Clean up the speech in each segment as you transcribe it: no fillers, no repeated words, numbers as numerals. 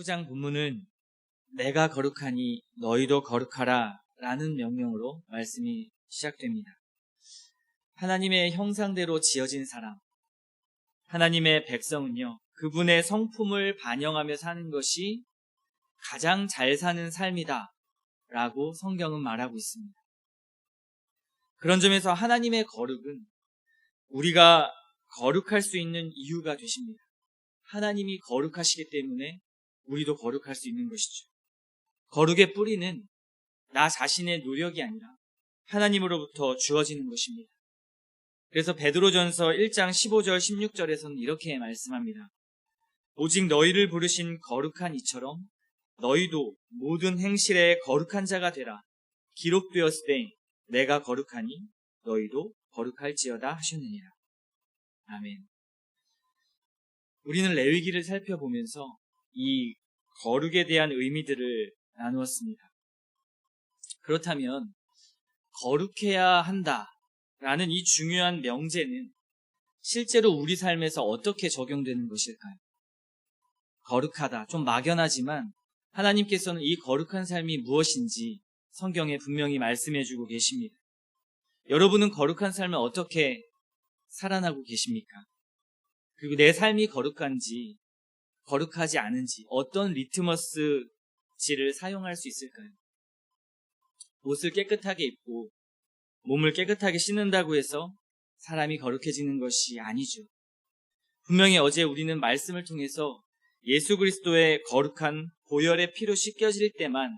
19장 본문은 내가 거룩하니 너희도 거룩하라 라는 명령으로 말씀이 시작됩니다. 하나님의 형상대로 지어진 사람, 하나님의 백성은요, 그분의 성품을 반영하며 사는 것이 가장 잘 사는 삶이다 라고 성경은 말하고 있습니다. 그런 점에서 하나님의 거룩은 우리가 거룩할 수 있는 이유가 되십니다. 하나님이 거룩하시기 때문에 우리도 거룩할 수 있는 것이죠. 거룩의 뿌리는 나 자신의 노력이 아니라 하나님으로부터 주어지는 것입니다. 그래서 베드로전서 1장 15절 16절에서는 이렇게 말씀합니다. 오직 너희를 부르신 거룩한 이처럼 너희도 모든 행실에 거룩한 자가 되라. 기록되었을 때 내가 거룩하니 너희도 거룩할지어다 하셨느니라. 아멘. 우리는 레위기를 살펴보면서 이 거룩에 대한 의미들을 나누었습니다. 그렇다면 거룩해야 한다라는 이 중요한 명제는 실제로 우리 삶에서 어떻게 적용되는 것일까요? 거룩하다, 좀 막연하지만 하나님께서는 이 거룩한 삶이 무엇인지 성경에 분명히 말씀해주고 계십니다. 여러분은 거룩한 삶을 어떻게 살아나고 계십니까? 그리고 내 삶이 거룩한지 거룩하지 않은지 어떤 리트머스지를 사용할 수 있을까요? 옷을 깨끗하게 입고 몸을 깨끗하게 씻는다고 해서 사람이 거룩해지는 것이 아니죠. 분명히 어제 우리는 말씀을 통해서 예수 그리스도의 거룩한 보혈의 피로 씻겨질 때만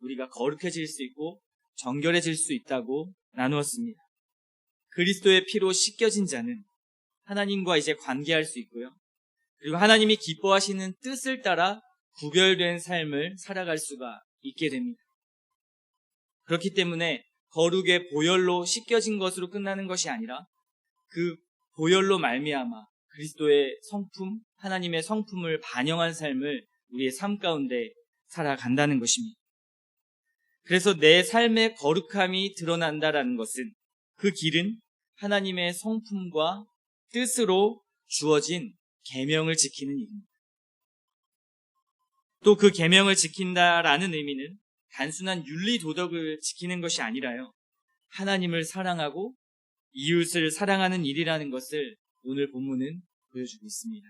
우리가 거룩해질 수 있고 정결해질 수 있다고 나누었습니다. 그리스도의 피로 씻겨진 자는 하나님과 이제 관계할 수 있고요. 그리고 하나님이 기뻐하시는 뜻을 따라 구별된 삶을 살아갈 수가 있게 됩니다. 그렇기 때문에 거룩의 보혈로 씻겨진 것으로 끝나는 것이 아니라 그 보혈로 말미암아 그리스도의 성품, 하나님의 성품을 반영한 삶을 우리의 삶 가운데 살아간다는 것입니다. 그래서 내 삶의 거룩함이 드러난다라는 것은 그 길은 하나님의 성품과 뜻으로 주어진 계명을 지키는 일입니다. 또 그 계명을 지킨다라는 의미는 단순한 윤리 도덕을 지키는 것이 아니라요, 하나님을 사랑하고 이웃을 사랑하는 일이라는 것을 오늘 본문은 보여주고 있습니다.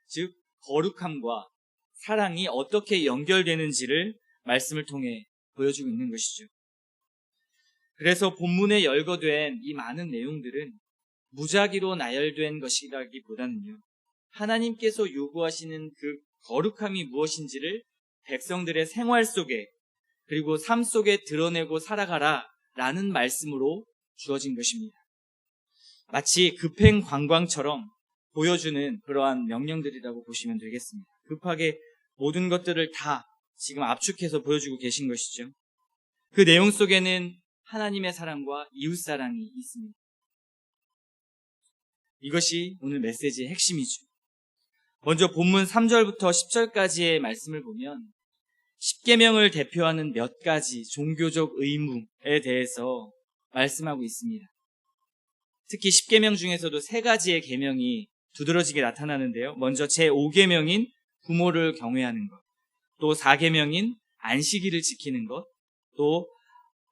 즉 거룩함과 사랑이 어떻게 연결되는지를 말씀을 통해 보여주고 있는 것이죠. 그래서 본문에 열거된 이 많은 내용들은 무작위로 나열된 것이라기보다는요, 하나님께서 요구하시는 그 거룩함이 무엇인지를 백성들의 생활 속에 그리고 삶 속에 드러내고 살아가라 라는 말씀으로 주어진 것입니다. 마치 급행 관광처럼 보여주는 그러한 명령들이라고 보시면 되겠습니다. 급하게 모든 것들을 다 지금 압축해서 보여주고 계신 것이죠. 그 내용 속에는 하나님의 사랑과 이웃 사랑이 있습니다. 이것이 오늘 메시지의 핵심이죠. 먼저 본문 3절부터 10절까지의 말씀을 보면 10계명을 대표하는 몇 가지 종교적 의무에 대해서 말씀하고 있습니다. 특히 10계명 중에서도 3가지의 계명이 두드러지게 나타나는데요. 먼저 제5계명인 부모를 경외하는 것, 또 4계명인 안식일을 지키는 것, 또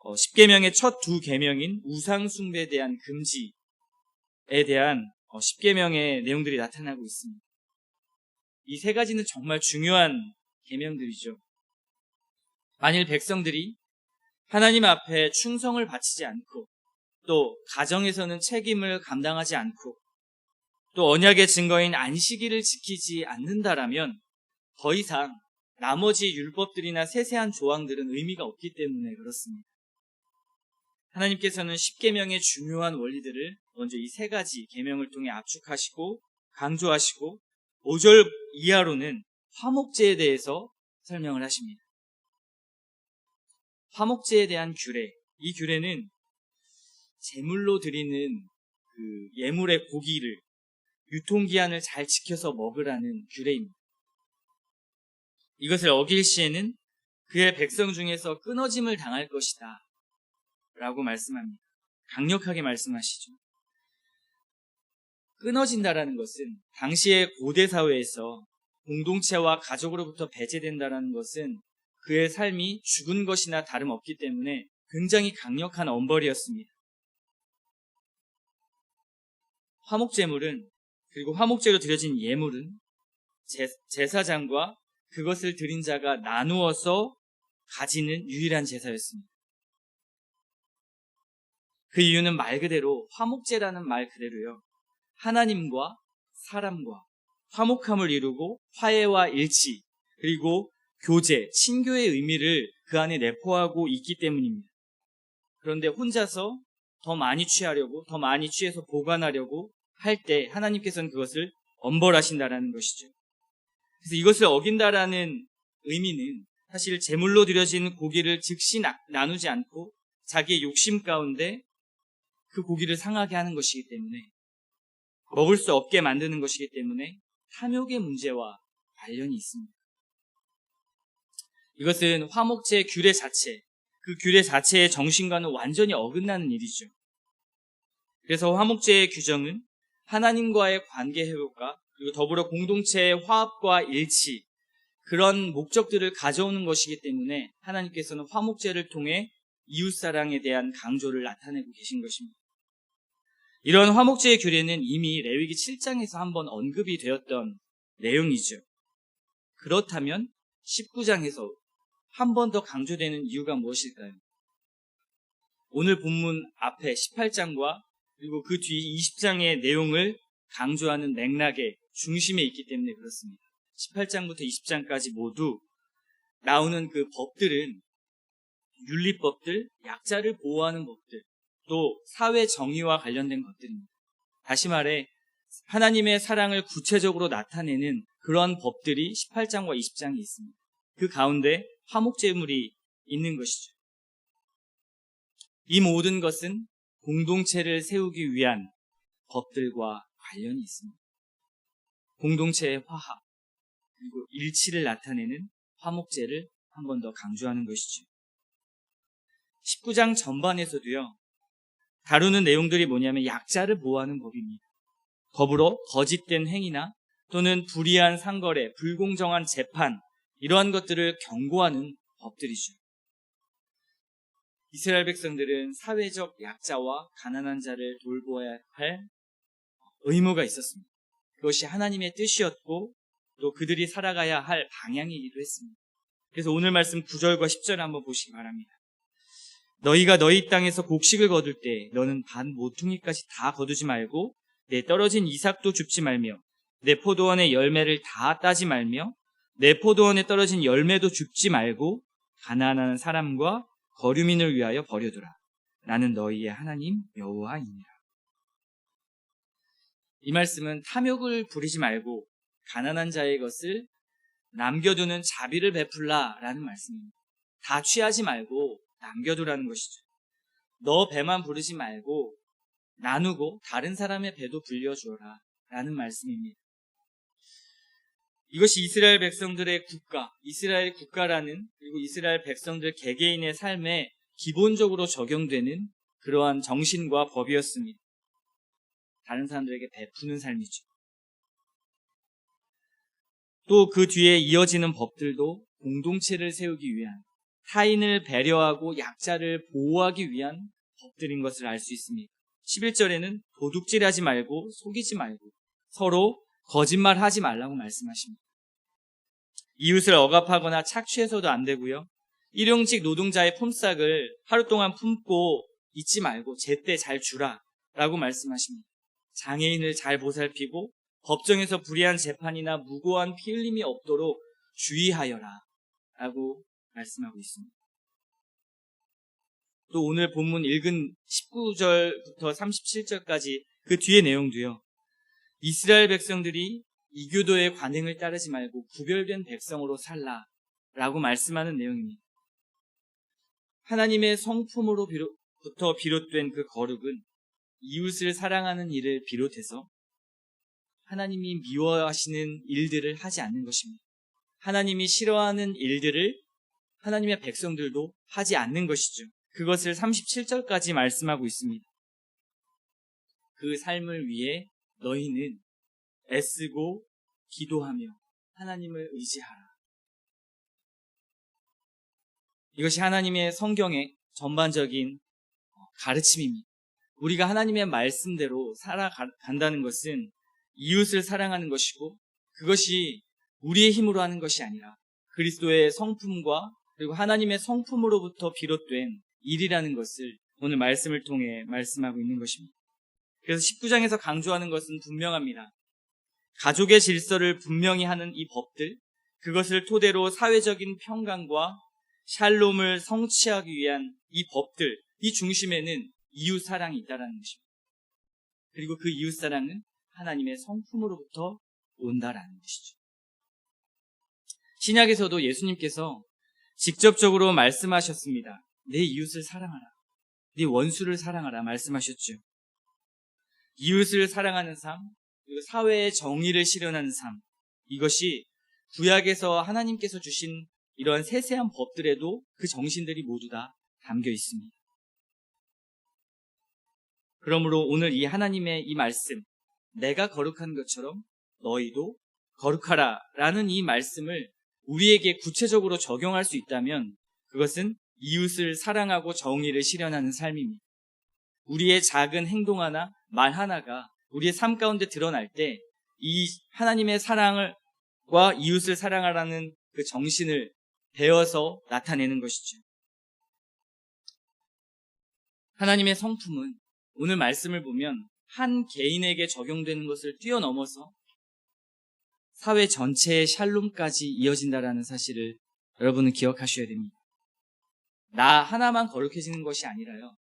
10계명의 첫 2계명인 우상 숭배에 대한 금지에 대한 10계명의 내용들이 나타나고 있습니다. 이 3가지는 정말 중요한 계명들이죠. 만일 백성들이 하나님 앞에 충성을 바치지 않고 또 가정에서는 책임을 감당하지 않고 또 언약의 증거인 안식일을 지키지 않는다라면 더 이상 나머지 율법들이나 세세한 조항들은 의미가 없기 때문에 그렇습니다. 하나님께서는 10계명의 중요한 원리들을 먼저 이 3가지 계명을 통해 압축하시고 강조하시고 5절 이하로는 화목제에 대해서 설명을 하십니다. 화목제에 대한 규례, 이 규례는 제물로 드리는 그 예물의 고기를 유통기한을 잘 지켜서 먹으라는 규례입니다. 이것을 어길 시에는 그의 백성 중에서 끊어짐을 당할 것이다 라고 말씀합니다. 강력하게 말씀하시죠. 끊어진다라는 것은 당시의 고대 사회에서 공동체와 가족으로부터 배제된다는 것은 그의 삶이 죽은 것이나 다름없기 때문에 굉장히 강력한 엄벌이었습니다. 화목제물은, 그리고 화목제로 드려진 예물은 제사장과 그것을 드린 자가 나누어서 가지는 유일한 제사였습니다. 그 이유는 말 그대로 화목제라는 말 그대로요, 하나님과 사람과 화목함을 이루고 화해와 일치, 그리고 교제, 친교의 의미를 그 안에 내포하고 있기 때문입니다. 그런데 혼자서 더 많이 취하려고, 더 많이 취해서 보관하려고 할 때 하나님께서는 그것을 엄벌하신다라는 것이죠. 그래서 이것을 어긴다라는 의미는 사실 제물로 드려진 고기를 즉시 나누지 않고 자기의 욕심 가운데 그 고기를 상하게 하는 것이기 때문에, 먹을 수 없게 만드는 것이기 때문에 탐욕의 문제와 관련이 있습니다. 이것은 화목제 규례 자체, 그 규례 자체의 정신과는 완전히 어긋나는 일이죠. 그래서 화목제의 규정은 하나님과의 관계 회복과 그리고 더불어 공동체의 화합과 일치, 그런 목적들을 가져오는 것이기 때문에 하나님께서는 화목제를 통해 이웃사랑에 대한 강조를 나타내고 계신 것입니다. 이런 화목제의 규례는 이미 레위기 7장에서 한번 언급이 되었던 내용이죠. 그렇다면 19장에서 한 번 더 강조되는 이유가 무엇일까요? 오늘 본문 앞에 18장과 그리고 그 뒤 20장의 내용을 강조하는 맥락의 중심에 있기 때문에 그렇습니다. 18장부터 20장까지 모두 나오는 그 법들은 윤리법들, 약자를 보호하는 법들, 또 사회 정의와 관련된 것들입니다. 다시 말해 하나님의 사랑을 구체적으로 나타내는 그런 법들이 18장과 20장에 있습니다. 그 가운데 화목제물이 있는 것이죠. 이 모든 것은 공동체를 세우기 위한 법들과 관련이 있습니다. 공동체의 화합, 그리고 일치를 나타내는 화목제를 한 번 더 강조하는 것이죠. 19장 전반에서도요, 다루는 내용들이 뭐냐면 약자를 보호하는 법입니다. 더불어 거짓된 행위나 또는 불이한 상거래, 불공정한 재판, 이러한 것들을 경고하는 법들이죠. 이스라엘 백성들은 사회적 약자와 가난한 자를 돌보아야 할 의무가 있었습니다. 그것이 하나님의 뜻이었고 또 그들이 살아가야 할 방향이기도 했습니다. 그래서 오늘 말씀 9절과 10절을 한번 보시기 바랍니다. 너희가 너희 땅에서 곡식을 거둘 때 너는 반 모퉁이까지 다 거두지 말고 내 떨어진 이삭도 줍지 말며 내 포도원의 열매를 다 따지 말며 내 포도원에 떨어진 열매도 줍지 말고 가난한 사람과 거류민을 위하여 버려두라. 나는 너희의 하나님 여호와이니라. 이 말씀은 탐욕을 부리지 말고 가난한 자의 것을 남겨두는 자비를 베풀라라는 말씀입니다. 다 취하지 말고 남겨두라는 것이죠. 너 배만 부르지 말고 나누고 다른 사람의 배도 불려주어라 라는 말씀입니다. 이것이 이스라엘 백성들의 국가, 이스라엘 국가라는, 그리고 이스라엘 백성들 개개인의 삶에 기본적으로 적용되는 그러한 정신과 법이었습니다. 다른 사람들에게 베푸는 삶이죠. 또 그 뒤에 이어지는 법들도 공동체를 세우기 위한, 타인을 배려하고 약자를 보호하기 위한 법들인 것을 알 수 있습니다. 11절에는 도둑질하지 말고 속이지 말고 서로 거짓말하지 말라고 말씀하십니다. 이웃을 억압하거나 착취해서도 안 되고요. 일용직 노동자의 품삯을 하루 동안 품고 있지 말고 제때 잘 주라 라고 말씀하십니다. 장애인을 잘 보살피고 법정에서 불이한 재판이나 무고한 피 흘림이 없도록 주의하여라 라고 말씀하고 있습니다. 또 오늘 본문 읽은 19절부터 37절까지 그 뒤의 내용도요, 이스라엘 백성들이 이교도의 관행을 따르지 말고 구별된 백성으로 살라라고 말씀하는 내용입니다. 하나님의 성품으로부터 비롯된 그 거룩은 이웃을 사랑하는 일을 비롯해서 하나님이 미워하시는 일들을 하지 않는 것입니다. 하나님이 싫어하는 일들을 하나님의 백성들도 하지 않는 것이죠. 그것을 37절까지 말씀하고 있습니다. 그 삶을 위해 너희는 애쓰고 기도하며 하나님을 의지하라. 이것이 하나님의 성경의 전반적인 가르침입니다. 우리가 하나님의 말씀대로 살아간다는 것은 이웃을 사랑하는 것이고, 그것이 우리의 힘으로 하는 것이 아니라 그리스도의 성품과 그리고 하나님의 성품으로부터 비롯된 일이라는 것을 오늘 말씀을 통해 말씀하고 있는 것입니다. 그래서 19장에서 강조하는 것은 분명합니다. 가족의 질서를 분명히 하는 이 법들, 그것을 토대로 사회적인 평강과 샬롬을 성취하기 위한 이 법들, 이 중심에는 이웃 사랑이 있다는 것입니다. 그리고 그 이웃 사랑은 하나님의 성품으로부터 온다라는 것이죠. 신약에서도 예수님께서 직접적으로 말씀하셨습니다. 내 이웃을 사랑하라. 네 원수를 사랑하라 말씀하셨죠. 이웃을 사랑하는 삶, 그리고 사회의 정의를 실현하는 삶, 이것이 구약에서 하나님께서 주신 이러한 세세한 법들에도 그 정신들이 모두 다 담겨 있습니다. 그러므로 오늘 이 하나님의 이 말씀, 내가 거룩한 것처럼 너희도 거룩하라 라는 이 말씀을 우리에게 구체적으로 적용할 수 있다면 그것은 이웃을 사랑하고 정의를 실현하는 삶입니다. 우리의 작은 행동 하나, 말 하나가 우리의 삶 가운데 드러날 때 이 하나님의 사랑과 이웃을 사랑하라는 그 정신을 배워서 나타내는 것이죠. 하나님의 성품은 오늘 말씀을 보면 한 개인에게 적용되는 것을 뛰어넘어서 사회 전체의 샬롬까지 이어진다라는 사실을 여러분은 기억하셔야 됩니다. 나 하나만 거룩해지는 것이 아니라요,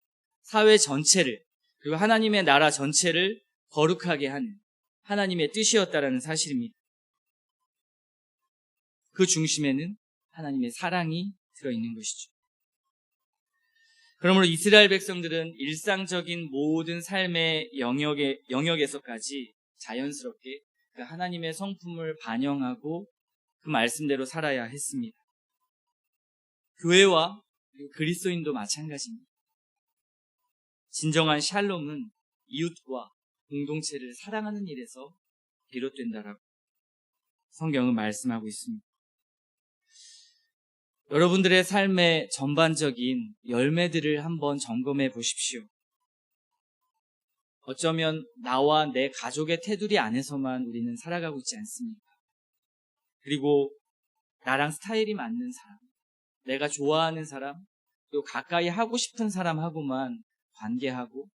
사회 전체를, 그리고 하나님의 나라 전체를 거룩하게 하는 하나님의 뜻이었다라는 사실입니다. 그 중심에는 하나님의 사랑이 들어있는 것이죠. 그러므로 이스라엘 백성들은 일상적인 모든 삶의 영역에서까지 자연스럽게 그 하나님의 성품을 반영하고 그 말씀대로 살아야 했습니다. 교회와 그리스도인도 마찬가지입니다. 진정한 샬롬은 이웃과 공동체를 사랑하는 일에서 비롯된다라고 성경은 말씀하고 있습니다. 여러분들의 삶의 전반적인 열매들을 한번 점검해 보십시오. 어쩌면 나와 내 가족의 테두리 안에서만 우리는 살아가고 있지 않습니까? 그리고 나랑 스타일이 맞는 사람, 내가 좋아하는 사람, 또 가까이 하고 싶은 사람하고만 관계하고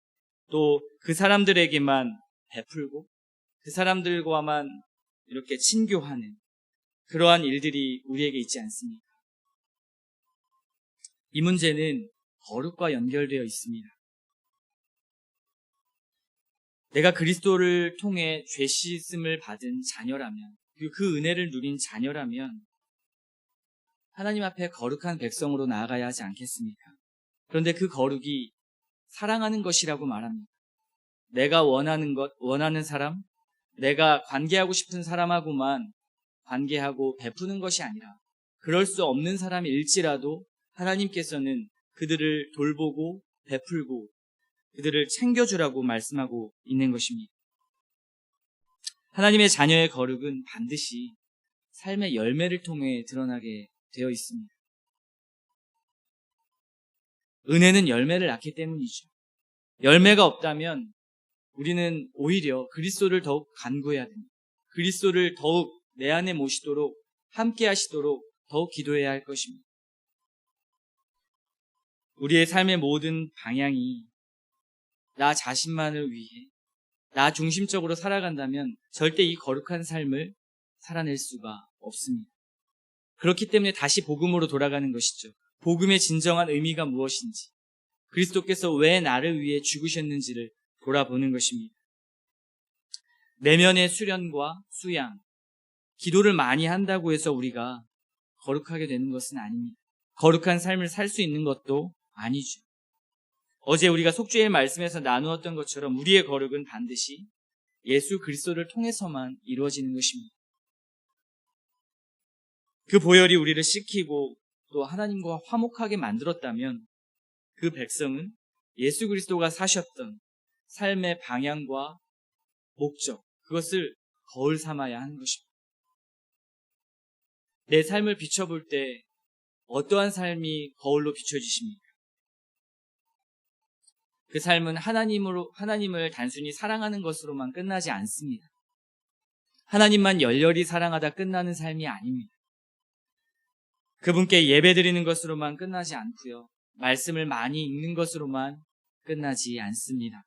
또 그 사람들에게만 베풀고 그 사람들과만 이렇게 친교하는 그러한 일들이 우리에게 있지 않습니까? 이 문제는 거룩과 연결되어 있습니다. 내가 그리스도를 통해 죄 씻음을 받은 자녀라면, 그리고 그 은혜를 누린 자녀라면 하나님 앞에 거룩한 백성으로 나아가야 하지 않겠습니까? 그런데 그 거룩이 사랑하는 것이라고 말합니다. 내가 원하는 사람, 내가 관계하고 싶은 사람하고만 관계하고 베푸는 것이 아니라 그럴 수 없는 사람일지라도 하나님께서는 그들을 돌보고 베풀고 그들을 챙겨주라고 말씀하고 있는 것입니다. 하나님의 자녀의 거룩은 반드시 삶의 열매를 통해 드러나게 되어 있습니다. 은혜는 열매를 낳기 때문이죠. 열매가 없다면 우리는 오히려 그리스도를 더욱 간구해야 됩니다. 그리스도를 더욱 내 안에 모시도록, 함께 하시도록 더욱 기도해야 할 것입니다. 우리의 삶의 모든 방향이 나 자신만을 위해 나 중심적으로 살아간다면 절대 이 거룩한 삶을 살아낼 수가 없습니다. 그렇기 때문에 다시 복음으로 돌아가는 것이죠. 복음의 진정한 의미가 무엇인지, 그리스도께서 왜 나를 위해 죽으셨는지를 돌아보는 것입니다. 내면의 수련과 수양, 기도를 많이 한다고 해서 우리가 거룩하게 되는 것은 아닙니다. 거룩한 삶을 살 수 있는 것도 아니죠. 어제 우리가 속죄의 말씀에서 나누었던 것처럼 우리의 거룩은 반드시 예수 그리스도를 통해서만 이루어지는 것입니다. 그 보혈이 우리를 씻기고 또 하나님과 화목하게 만들었다면 그 백성은 예수 그리스도가 사셨던 삶의 방향과 목적, 그것을 거울 삼아야 하는 것입니다. 내 삶을 비춰볼 때 어떠한 삶이 거울로 비춰지십니까? 그 삶은 하나님을 단순히 사랑하는 것으로만 끝나지 않습니다. 하나님만 열렬히 사랑하다 끝나는 삶이 아닙니다. 그분께 예배드리는 것으로만 끝나지 않고요. 말씀을 많이 읽는 것으로만 끝나지 않습니다.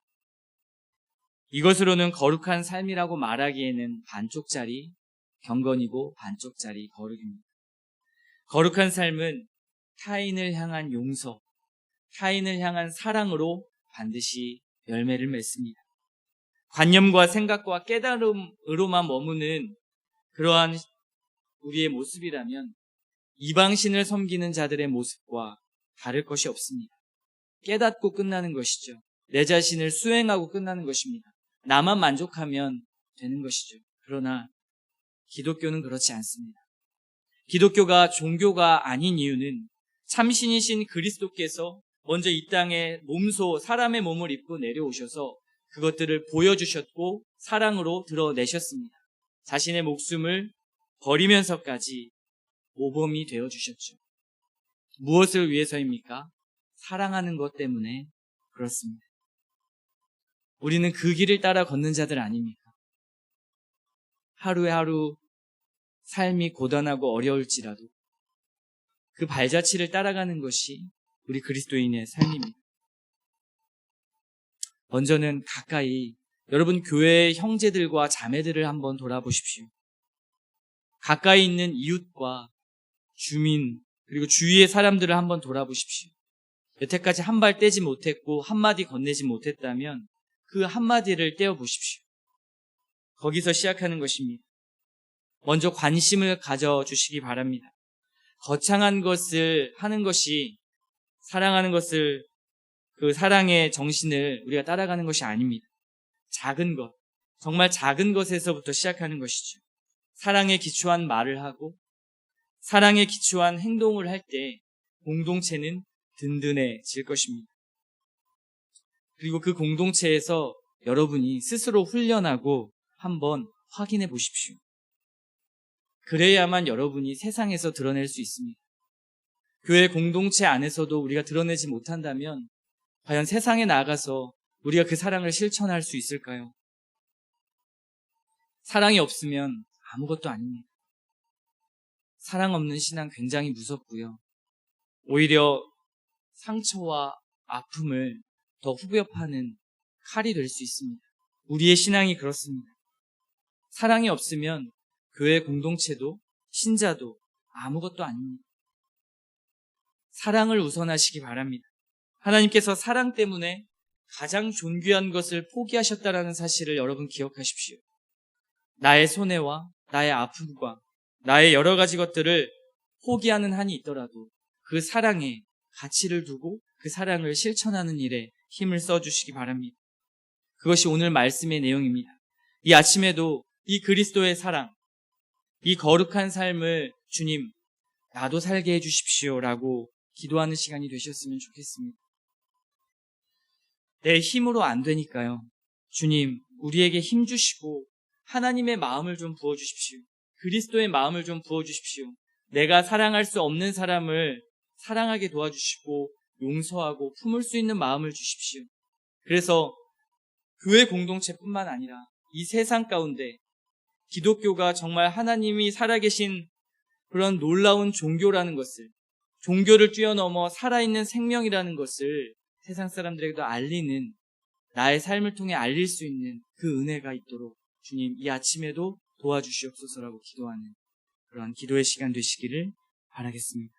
이것으로는 거룩한 삶이라고 말하기에는 반쪽짜리 경건이고 반쪽짜리 거룩입니다. 거룩한 삶은 타인을 향한 용서, 타인을 향한 사랑으로 반드시 열매를 맺습니다. 관념과 생각과 깨달음으로만 머무는 그러한 우리의 모습이라면 이방신을 섬기는 자들의 모습과 다를 것이 없습니다. 깨닫고 끝나는 것이죠. 내 자신을 수행하고 끝나는 것입니다. 나만 만족하면 되는 것이죠. 그러나 기독교는 그렇지 않습니다. 기독교가 종교가 아닌 이유는 참신이신 그리스도께서 먼저 이 땅에 사람의 몸을 입고 내려오셔서 그것들을 보여주셨고 사랑으로 드러내셨습니다. 자신의 목숨을 버리면서까지 모범이 되어주셨죠. 무엇을 위해서입니까? 사랑하는 것 때문에 그렇습니다. 우리는 그 길을 따라 걷는 자들 아닙니까? 하루하루 삶이 고단하고 어려울지라도 그 발자취를 따라가는 것이 우리 그리스도인의 삶입니다. 먼저는 가까이 여러분 교회의 형제들과 자매들을 한번 돌아보십시오. 가까이 있는 이웃과 주민 그리고 주위의 사람들을 한번 돌아보십시오. 여태까지 한 발 떼지 못했고 한마디 건네지 못했다면 그 한마디를 떼어보십시오. 거기서 시작하는 것입니다. 먼저 관심을 가져주시기 바랍니다. 거창한 것을 하는 것이 사랑하는 것을 그 사랑의 정신을 우리가 따라가는 것이 아닙니다. 작은 것, 정말 작은 것에서부터 시작하는 것이죠. 사랑에 기초한 말을 하고 사랑에 기초한 행동을 할 때 공동체는 든든해질 것입니다. 그리고 그 공동체에서 여러분이 스스로 훈련하고 한번 확인해 보십시오. 그래야만 여러분이 세상에서 드러낼 수 있습니다. 교회 공동체 안에서도 우리가 드러내지 못한다면 과연 세상에 나가서 우리가 그 사랑을 실천할 수 있을까요? 사랑이 없으면 아무것도 아닙니다. 사랑 없는 신앙 굉장히 무섭고요. 오히려 상처와 아픔을 더 후벼파는 칼이 될 수 있습니다. 우리의 신앙이 그렇습니다. 사랑이 없으면 교회 공동체도 신자도 아무것도 아닙니다. 사랑을 우선하시기 바랍니다. 하나님께서 사랑 때문에 가장 존귀한 것을 포기하셨다는 사실을 여러분 기억하십시오. 나의 손해와 나의 아픔과 나의 여러 가지 것들을 포기하는 한이 있더라도 그 사랑에 가치를 두고 그 사랑을 실천하는 일에 힘을 써주시기 바랍니다. 그것이 오늘 말씀의 내용입니다. 이 아침에도 이 그리스도의 사랑, 이 거룩한 삶을 주님, 나도 살게 해주십시오라고 기도하는 시간이 되셨으면 좋겠습니다. 내 힘으로 안 되니까요. 주님, 우리에게 힘 주시고 하나님의 마음을 좀 부어주십시오. 그리스도의 마음을 좀 부어주십시오. 내가 사랑할 수 없는 사람을 사랑하게 도와주시고 용서하고 품을 수 있는 마음을 주십시오. 그래서 교회 공동체뿐만 아니라 이 세상 가운데 기독교가 정말 하나님이 살아계신 그런 놀라운 종교라는 것을, 종교를 뛰어넘어 살아있는 생명이라는 것을 세상 사람들에게도 알리는, 나의 삶을 통해 알릴 수 있는 그 은혜가 있도록 주님 이 아침에도 도와주시옵소서라고 기도하는 그러한 기도의 시간 되시기를 바라겠습니다.